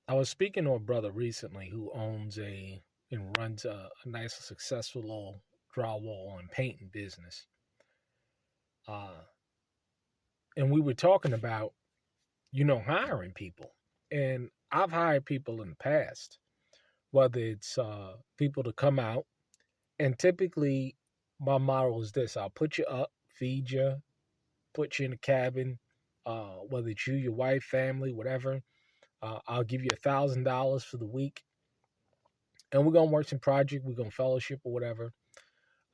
I was speaking to a brother recently who owns a and runs a nice, successful little drywall and painting business. Uh, and we were talking about, hiring people. And I've hired people in the past, whether it's people to come out. And typically, my model is this: I'll put you up, feed you, put you in a cabin, whether it's you, your wife, family, whatever. I'll give you $1,000 for the week, and we're gonna work some project. We're gonna fellowship or whatever.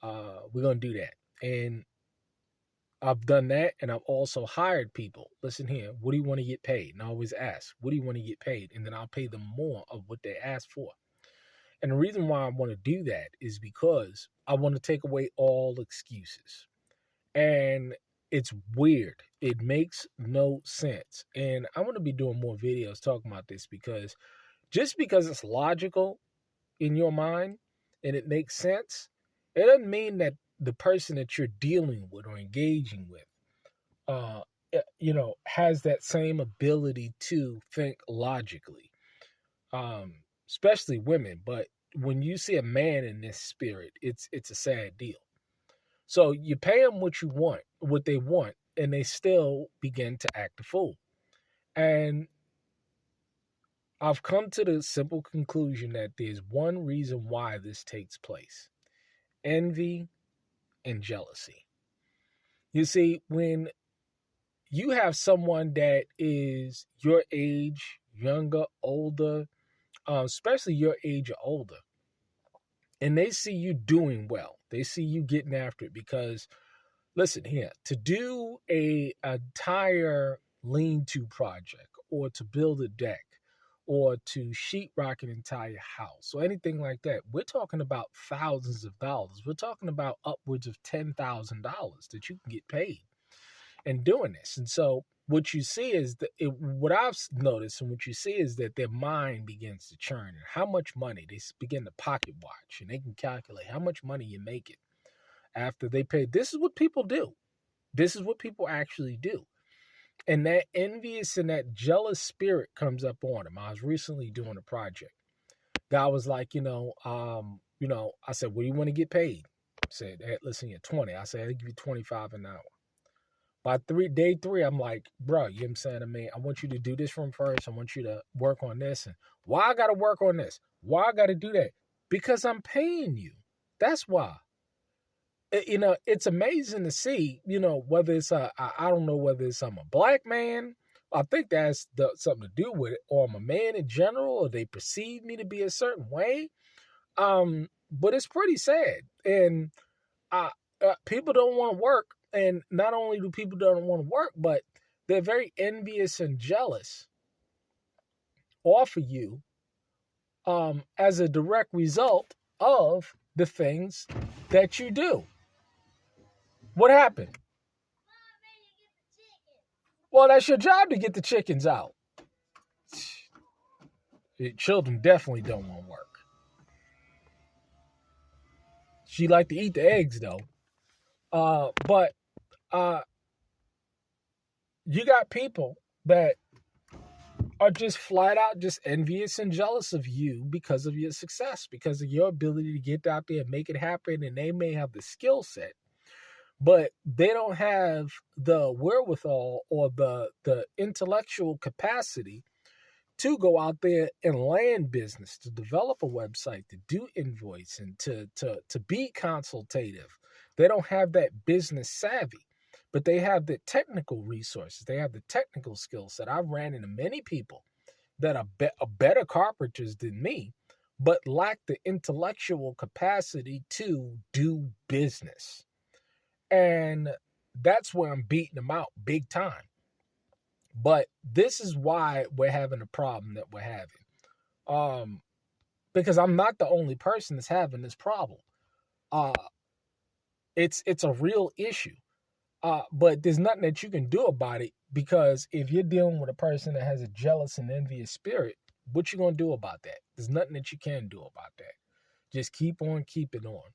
We're gonna do that, and I've done that, and I've also hired people. Listen here, what do you want to get paid? And I always ask, what do you want to get paid? And then I'll pay them more of what they ask for. And the reason why I want to do that is because I want to take away all excuses. And it's weird. It makes no sense. And I'm going to be doing more videos talking about this because just because it's logical in your mind and it makes sense, it doesn't mean that the person that you're dealing with or engaging with, uh, has that same ability to think logically, especially women. But when you see a man in this spirit, it's a sad deal. So you pay them what you want, what they want, and they still begin to act a fool. And I've come to the simple conclusion that there's one reason why this takes place: envy and jealousy. You see, when you have someone that is your age, younger, older, especially your age or older, and they see you doing well, they see you getting after it because, listen here, to do a entire lean-to project or to build a deck or to sheetrock an entire house or anything like that, we're talking about thousands of dollars. We're talking about upwards of $10,000 that you can get paid in doing this. And so what you see is that what I've noticed and what you see is that their mind begins to churn and how much money they begin to pocket watch, and they can calculate how much money you're making after they pay. This is what people do. This is what people actually do. And that envious and that jealous spirit comes up on them. I was recently doing a project. Guy was like, I said, what do you want to get paid? I said, hey, listen, you're 20. I said, I'll give you 25 an hour. By day three, I'm like, bro, you know what I'm saying to me? I want you to do this from first. I want you to work on this. And why I got to work on this? Why I got to do that? Because I'm paying you. That's why. It's amazing to see, whether it's I don't know whether it's I'm a black man. I think that's something to do with it, or I'm a man in general, or they perceive me to be a certain way. But it's pretty sad, and uh, people don't want to work, and not only do people don't want to work, but they're very envious and jealous off of you, as a direct result of the things that you do. What happened? Well, that's your job to get the chickens out. Children definitely don't want to work. She like to eat the eggs though. But uh, you got people that are just flat out just envious and jealous of you because of your success, because of your ability to get out there and make it happen. And they may have the skill set, but they don't have the wherewithal or the intellectual capacity to go out there and land business, to develop a website, to do invoice, and to be consultative. They don't have that business savvy, but they have the technical resources. They have the technical skill set. I've ran into many people that are better carpenters than me, but lack the intellectual capacity to do business. And that's where I'm beating them out big time. But this is why we're having a problem that we're having. Um, because I'm not the only person that's having this problem. Uh, it's a real issue. But there's nothing that you can do about it, because if you're dealing with a person that has a jealous and envious spirit, what you gonna do about that? There's nothing that you can do about that. Just keep on keeping on.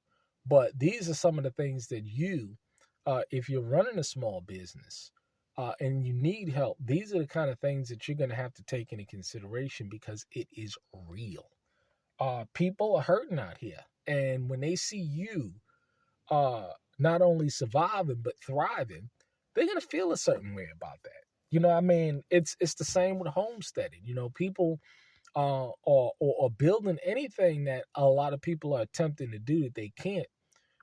But these are some of the things that if you're running a small business, and you need help, these are the kind of things that you're going to have to take into consideration because it is real. People are hurting out here. And when they see you not only surviving, but thriving, they're going to feel a certain way about that. You know, I mean, it's the same with homesteading. You know, people or building anything that a lot of people are attempting to do that they can't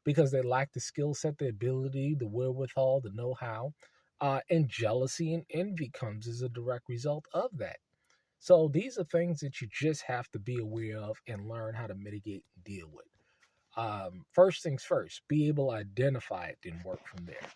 because they lack the skill set, the ability, the wherewithal, the know-how, and jealousy and envy comes as a direct result of that. So these are things that you just have to be aware of and learn how to mitigate and deal with. First things first, be able to identify it, then work from there.